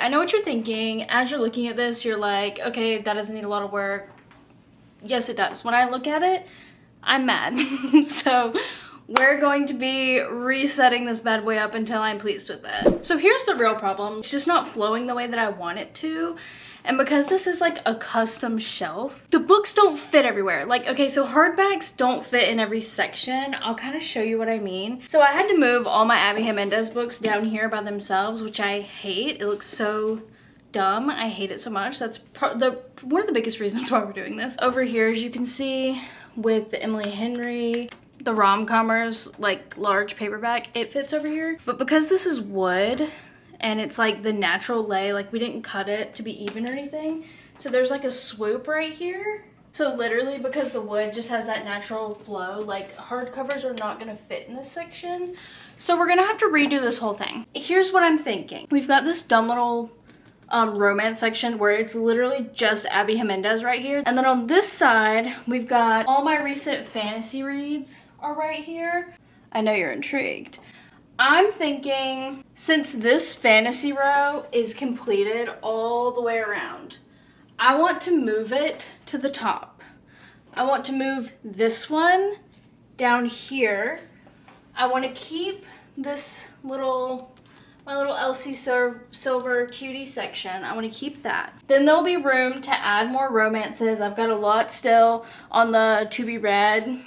I know what you're thinking. As you're looking at this, you're like, okay, that doesn't need a lot of work. Yes, it does. When I look at it, I'm mad. So we're going to be resetting this bad boy up until I'm pleased with it. So here's the real problem. It's just not flowing the way that I want it to. And because this is like a custom shelf, the books don't fit everywhere. Like, okay, so hardbacks don't fit in every section. I'll kind of show you what I mean. So I had to move all my Abby Jimenez books down here by themselves, which I hate. It looks so dumb. I hate it so much. That's one of the biggest reasons why we're doing this. Over here, as you can see, with the Emily Henry, the rom-comers, like large paperback, it fits over here. But because this is wood, and it's like the natural lay, like we didn't cut it to be even or anything. So there's like a swoop right here. So literally because the wood just has that natural flow, like hardcovers are not gonna fit in this section. So we're gonna have to redo this whole thing. Here's what I'm thinking. We've got this dumb little romance section where it's literally just Abby Jimenez right here. And then on this side, we've got all my recent fantasy reads are right here. I know you're intrigued. I'm thinking, since this fantasy row is completed all the way around, I want to move it to the top. I want to move this one down here. I want to keep this my little Elsie Silver cutie section. I want to keep that. Then there'll be room to add more romances. I've got a lot still on the to be read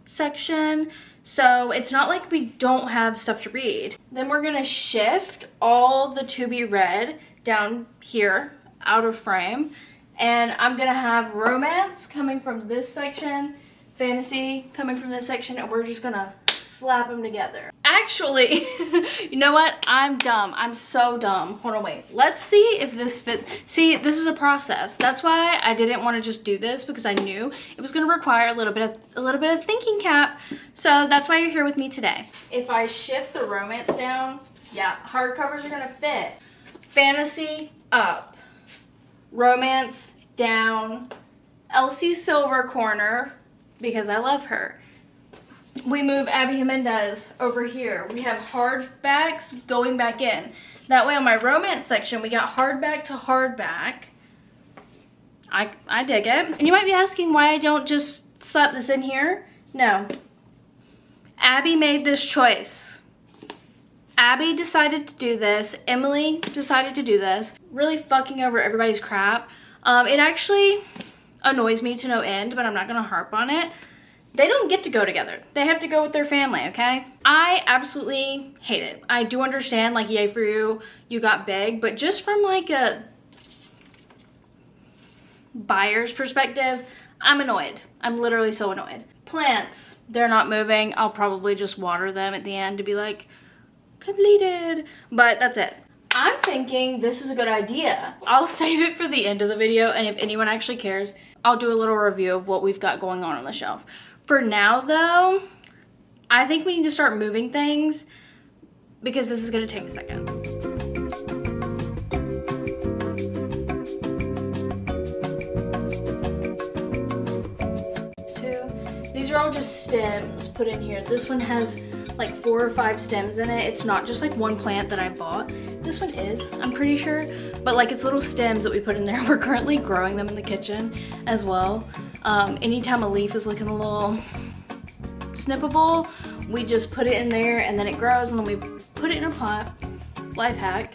section. So it's not like we don't have stuff to read. Then we're gonna shift all the to be read down here, out of frame. And I'm gonna have romance coming from this section, fantasy coming from this section, and we're just gonna slap them together. Actually, you know what? I'm dumb. I'm so dumb. Hold on, wait. Let's see if this fits. See, this is a process. That's why I didn't want to just do this, because I knew it was going to require a little bit of thinking cap. So that's why you're here with me today. If I shift the romance down, yeah, hardcovers are going to fit. Fantasy up, romance down, Elsie Silver corner, because I love her. We move Abby Jimenez over here. We have hardbacks going back in. That way on my romance section, we got hardback to hardback. I dig it. And you might be asking why I don't just slap this in here. No. Abby made this choice. Abby decided to do this. Emily decided to do this. Really fucking over everybody's crap. It actually annoys me to no end, but I'm not gonna harp on it. They don't get to go together. They have to go with their family, okay? I absolutely hate it. I do understand, like, yay for you, you got big, but just from like a buyer's perspective, I'm annoyed. I'm literally so annoyed. Plants, they're not moving. I'll probably just water them at the end to be like, completed, but that's it. I'm thinking this is a good idea. I'll save it for the end of the video, and if anyone actually cares, I'll do a little review of what we've got going on the shelf. For now though, I think we need to start moving things because this is gonna take a second. These are all just stems put in here. This one has like 4 or 5 stems in it. It's not just like one plant that I bought. This one is, I'm pretty sure, but like it's little stems that we put in there. We're currently growing them in the kitchen as well. Anytime a leaf is looking a little snippable, we just put it in there and then it grows, and then we put it in a pot. Life hack.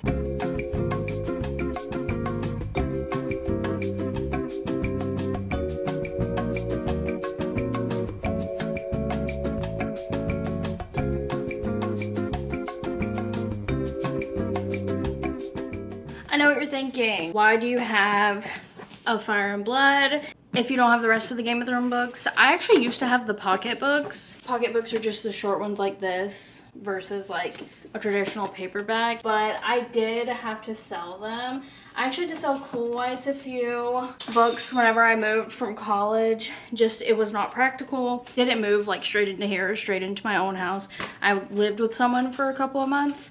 I know what you're thinking. Why do you have a Fire and Blood if you don't have the rest of the Game of Thrones books? I actually used to have the pocket books. Pocket books are just the short ones like this versus like a traditional paperback, but I did have to sell them. I actually had to sell Cool White's a few books whenever I moved from college. Just, it was not practical. Didn't move like straight into here, straight into my own house. I lived with someone for a couple of months.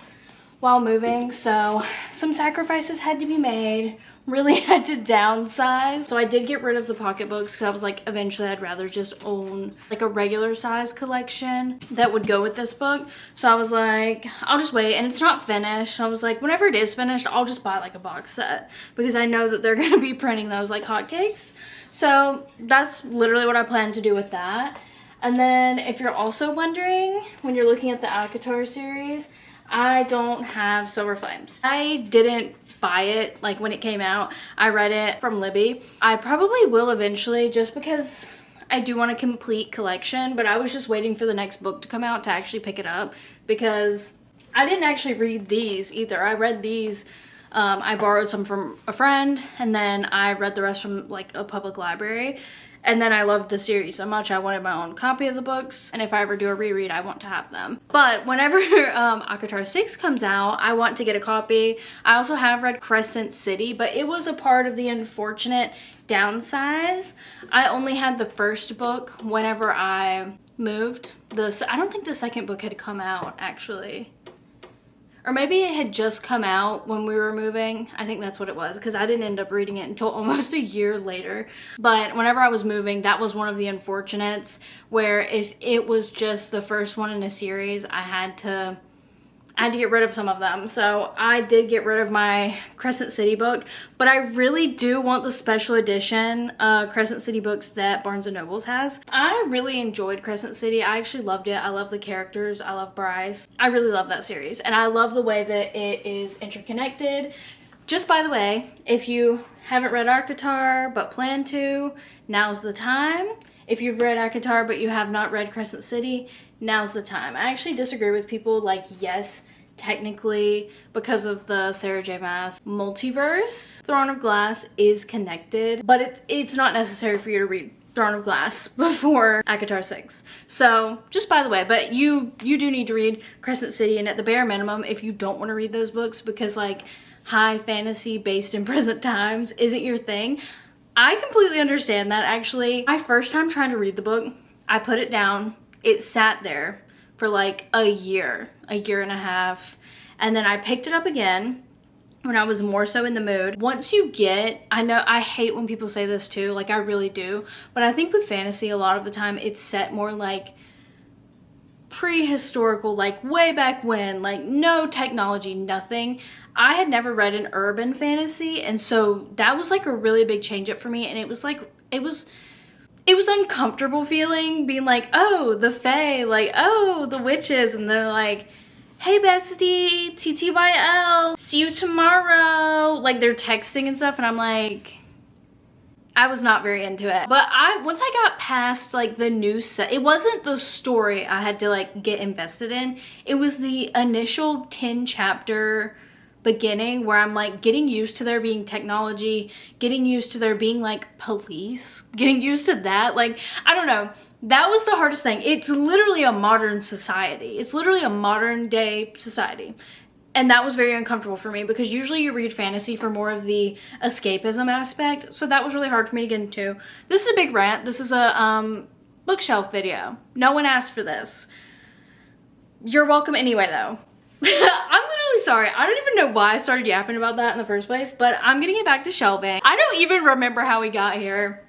while moving, so some sacrifices had to be made. Really had to downsize. So I did get rid of the pocketbooks because I was like, eventually I'd rather just own like a regular size collection that would go with this book. So I was like, I'll just wait, and it's not finished. I was like, whenever it is finished, I'll just buy like a box set because I know that they're gonna be printing those like hotcakes. So that's literally what I plan to do with that. And then if you're also wondering, when you're looking at the ACOTAR series, I don't have Silver Flames. I didn't buy it like when it came out. I read it from Libby. I probably will eventually, just because I do want a complete collection, but I was just waiting for the next book to come out to actually pick it up because I didn't actually read these either. I read these, I borrowed some from a friend, and then I read the rest from like a public library. And then I loved the series so much, I wanted my own copy of the books. And if I ever do a reread, I want to have them. But whenever ACOTAR 6 comes out, I want to get a copy. I also have read Crescent City, but it was a part of the unfortunate downsize. I only had the first book whenever I moved. I don't think the second book had come out, actually. Or maybe it had just come out when we were moving. I think that's what it was, because I didn't end up reading it until almost a year later. But whenever I was moving, that was one of the unfortunates, where if it was just the first one in a series, I had to get rid of some of them. So I did get rid of my Crescent City book, but I really do want the special edition Crescent City books that Barnes & Nobles has. I really enjoyed Crescent City. I actually loved it. I love the characters. I love Bryce. I really love that series, and I love the way that it is interconnected. Just by the way, if you haven't read ACOTAR but plan to, now's the time. If you've read ACOTAR but you have not read Crescent City, now's the time. I actually disagree with people like, yes, technically, because of the Sarah J. Maas multiverse, Throne of Glass is connected, but it's not necessary for you to read Throne of Glass before ACOTAR 6. So, just by the way, but you do need to read Crescent City, and at the bare minimum, if you don't want to read those books because like high fantasy based in present times isn't your thing, I completely understand that. Actually, my first time trying to read the book, I put it down. It sat there for like a year and a half. And then I picked it up again when I was more so in the mood. Once you get, I know I hate when people say this too, like I really do, but I think with fantasy a lot of the time it's set more like prehistorical, like way back when, like no technology, nothing. I had never read an urban fantasy, and so that was like a really big change up for me, and it was like, it was uncomfortable feeling, being like, oh, the fae, like, oh, the witches, and they're like, hey bestie, TTYL, see you tomorrow. Like they're texting and stuff, and I'm like, I was not very into it. But once I got past like the new set, it wasn't the story I had to like get invested in. It was the initial 10 chapter beginning where I'm like getting used to there being technology, getting used to there being like police, getting used to that. Like, I don't know. That was the hardest thing. It's literally a modern society. It's literally a modern day society. And that was very uncomfortable for me because usually you read fantasy for more of the escapism aspect. So that was really hard for me to get into. This is a big rant. This is a bookshelf video. No one asked for this. You're welcome anyway though. I'm literally sorry. I don't even know why I started yapping about that in the first place, but I'm gonna get back to shelving. I don't even remember how we got here.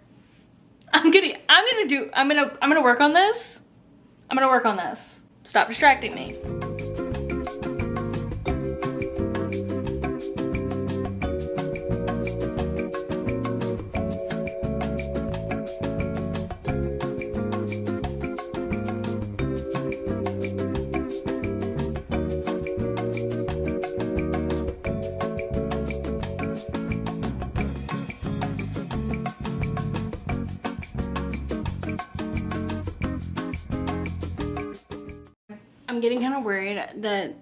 I'm gonna work on this. I'm gonna work on this. Stop distracting me. I'm getting kind of worried that,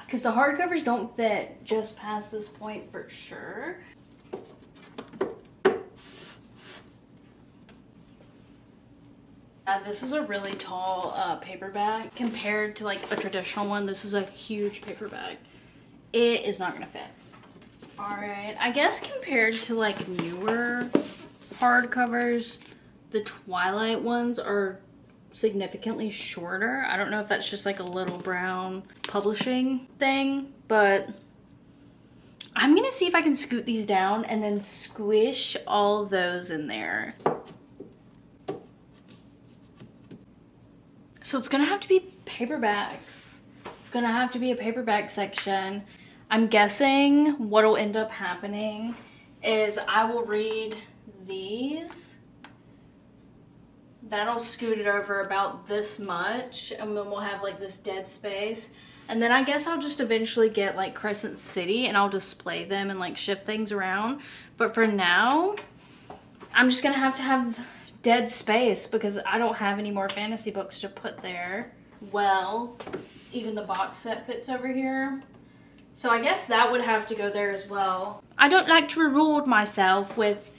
because the hardcovers don't fit just past this point for sure. This is a really tall paperback compared to like a traditional one. This is a huge paperback. It is not gonna fit. All right, I guess compared to like newer hardcovers, the Twilight ones are significantly shorter. I don't know if that's just like a Little Brown publishing thing, but I'm gonna see if I can scoot these down and then squish all those in there. So it's gonna have to be paperbacks. It's gonna have to be a paperback section. I'm guessing what'll end up happening is I will read these. That'll scoot it over about this much, and then we'll have like this dead space. And then I guess I'll just eventually get like Crescent City and I'll display them and like shift things around. But for now, I'm just gonna have to have dead space because I don't have any more fantasy books to put there. Well, even the box set fits over here. So I guess that would have to go there as well. I don't like to reward myself with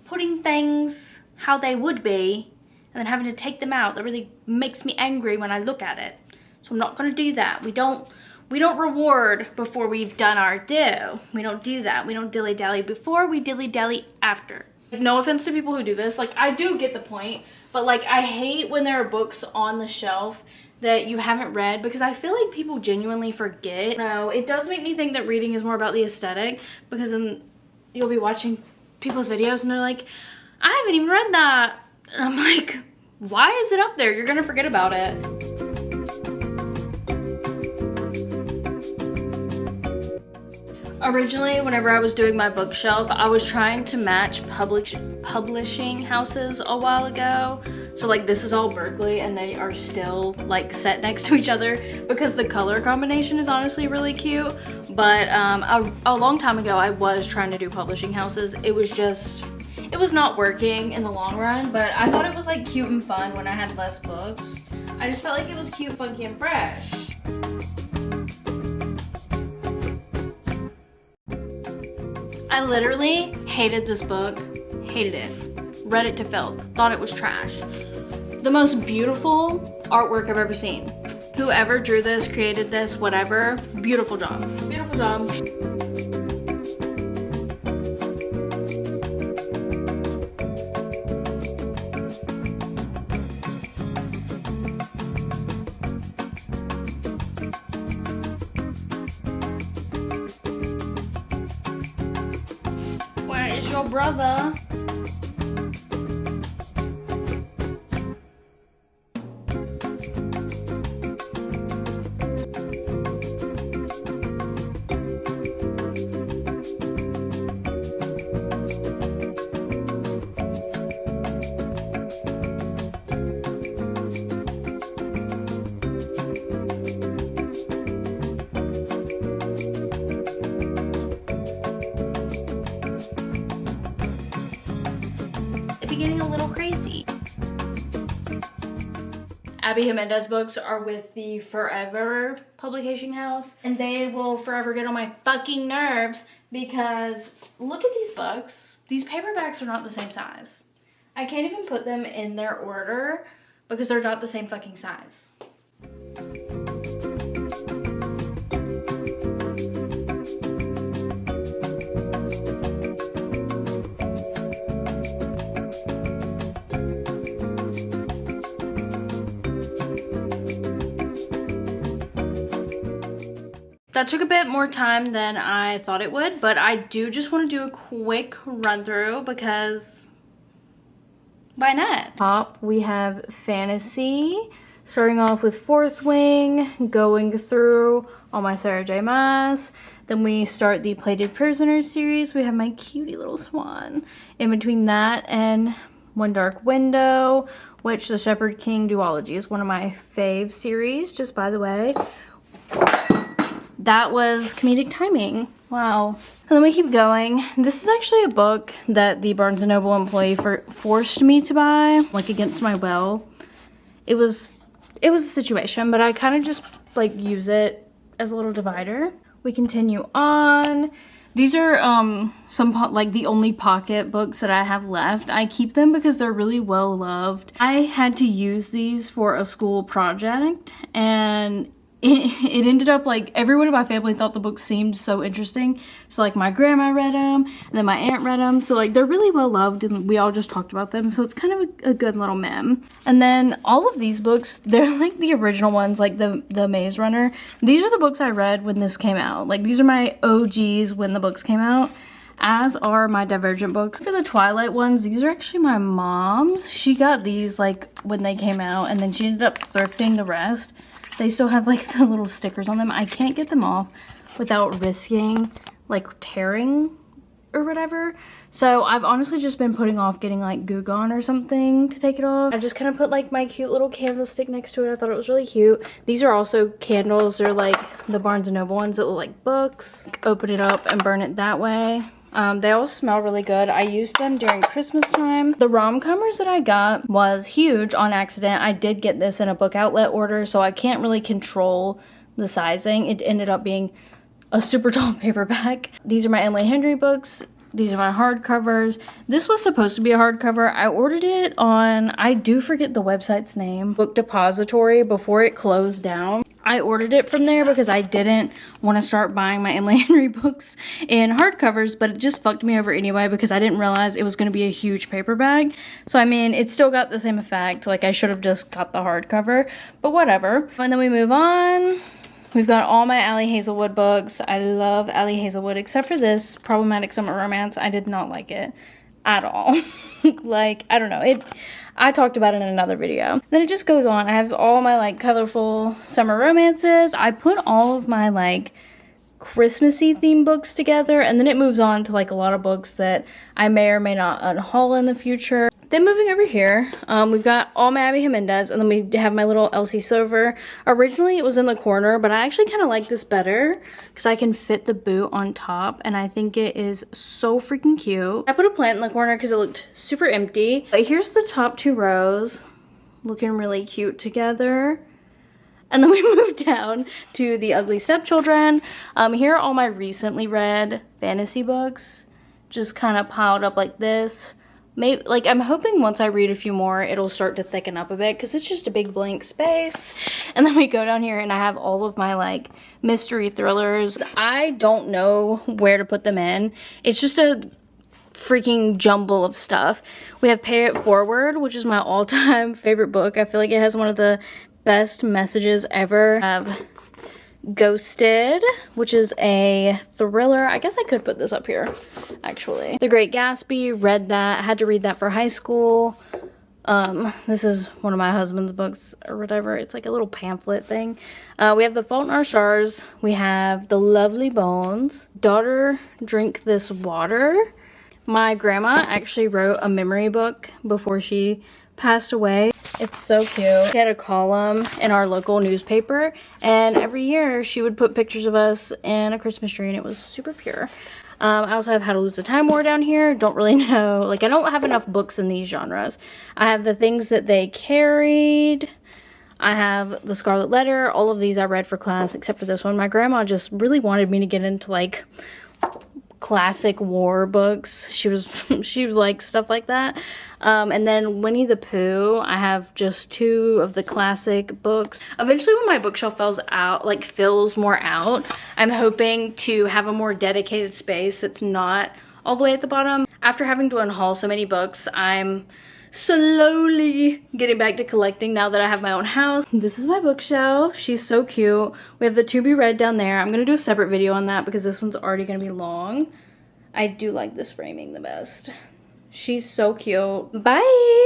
putting things how they would be and then having to take them out. That really makes me angry when I look at it. So I'm not gonna do that. We don't reward before we've done our due. We don't do that. We don't dilly-dally before, we dilly-dally after. No offense to people who do this, like I do get the point, but like I hate when there are books on the shelf that you haven't read because I feel like people genuinely forget. No, it does make me think that reading is more about the aesthetic because then you'll be watching people's videos and they're like, I haven't even read that. And I'm like, why is it up there? You're gonna forget about it. Originally, whenever I was doing my bookshelf, I was trying to match publishing houses a while ago. So like this is all Berkeley and they are still like set next to each other because the color combination is honestly really cute. But a long time ago, I was trying to do publishing houses. It was not working in the long run, but I thought it was like cute and fun when I had less books. I just felt like it was cute, funky, and fresh. I literally hated this book, hated it, read it to filth, thought it was trash. The most beautiful artwork I've ever seen. Whoever drew this, created this, whatever, beautiful job, beautiful job. Where is your brother? Getting a little crazy. Abby Jimenez books are with the Forever publication house and they will forever get on my fucking nerves because look at these books. These paperbacks are not the same size. I can't even put them in their order because they're not the same fucking size. That took a bit more time than I thought it would, but I do just want to do a quick run through because why not? Top, we have fantasy, starting off with Fourth Wing, going through all my Sarah J. Maas. Then we start the Plated Prisoners series. We have my cutie little swan. In between that and One Dark Window, which the Shepherd King duology is one of my fave series, just by the way. That was comedic timing. Wow. And then we keep going. This is actually a book that the Barnes & Noble employee forced me to buy, like against my will. It was a situation, but I kind of just like use it as a little divider. We continue on. These are like the only pocket books that I have left. I keep them because they're really well loved. I had to use these for a school project and it ended up like everyone in my family thought the book seemed so interesting. So like my grandma read them, and then my aunt read them. So like they're really well loved, and we all just talked about them. So it's kind of a good little meme. And then all of these books, they're like the original ones, like the Maze Runner. These are the books I read when this came out. Like these are my OGs when the books came out, as are my Divergent books. For the Twilight ones, these are actually my mom's. She got these like when they came out, and then she ended up thrifting the rest. They still have like the little stickers on them. I can't get them off without risking like tearing or whatever. So I've honestly just been putting off getting like Goo Gone or something to take it off. I just kind of put like my cute little candlestick next to it. I thought it was really cute. These are also candles. They're like the Barnes & Noble ones that look like books. Open it up and burn it that way. They all smell really good. I used them during Christmas time. The rom-commers that I got was huge on accident. I did get this in a book outlet order, so I can't really control the sizing. It ended up being a super tall paperback. These are my Emily Henry books. These are my hardcovers. This was supposed to be a hardcover. I ordered it on, I do forget the website's name, Book Depository, before it closed down. I ordered it from there because I didn't want to start buying my Emily Henry books in hardcovers, but it just fucked me over anyway because I didn't realize it was going to be a huge paperback. So, I mean, it still got the same effect. Like, I should have just got the hardcover, but whatever. And then we move on. We've got all my Allie Hazelwood books. I love Allie Hazelwood, except for this, Problematic Summer Romance. I did not like it at all. Like, I don't know. I talked about it in another video. Then it just goes on. I have all my like colorful summer romances. I put all of my like Christmassy themed books together, and then it moves on to like a lot of books that I may or may not unhaul in the future. Then moving over here, we've got all my Abby Jimenez, and then we have my little Elsie Silver. Originally it was in the corner, but I actually kind of like this better because I can fit the boot on top, and I think it is so freaking cute. I put a plant in the corner because it looked super empty. But here's the top two rows looking really cute together. And then we move down to the Ugly Stepchildren. Here are all my recently read fantasy books, just kind of piled up like this. Maybe, like, I'm hoping once I read a few more, it'll start to thicken up a bit because it's just a big blank space. And then we go down here and I have all of my, like, mystery thrillers. I don't know where to put them in. It's just a freaking jumble of stuff. We have Pay It Forward, which is my all-time favorite book. I feel like it has one of the best messages ever. I have Ghosted, which is a thriller. I guess I could put this up here, actually. The Great Gatsby, read that. I had to read that for high school. This is one of my husband's books or whatever. It's like a little pamphlet thing. We have The Fault in Our Stars. We have The Lovely Bones. Daughter, Drink This Water. My grandma actually wrote a memory book before she passed away. It's so cute. She had a column in our local newspaper, and every year she would put pictures of us in a Christmas tree, and it was super pure. I also have How to Lose the Time War down here. Don't really know. Like, I don't have enough books in these genres. I have The Things That They Carried. I have The Scarlet Letter. All of these I read for class, except for this one. My grandma just really wanted me to get into, like, classic war books. She like stuff like that. And then Winnie the Pooh, I have just 2 of the classic books. Eventually when my bookshelf fills more out, I'm hoping to have a more dedicated space that's not all the way at the bottom. After having to unhaul so many books, I'm slowly getting back to collecting now that I have my own house. This is my bookshelf. She's so cute. We have the To Be Read down there. I'm gonna do a separate video on that because this one's already gonna be long. I do like this framing the best. She's so cute. Bye!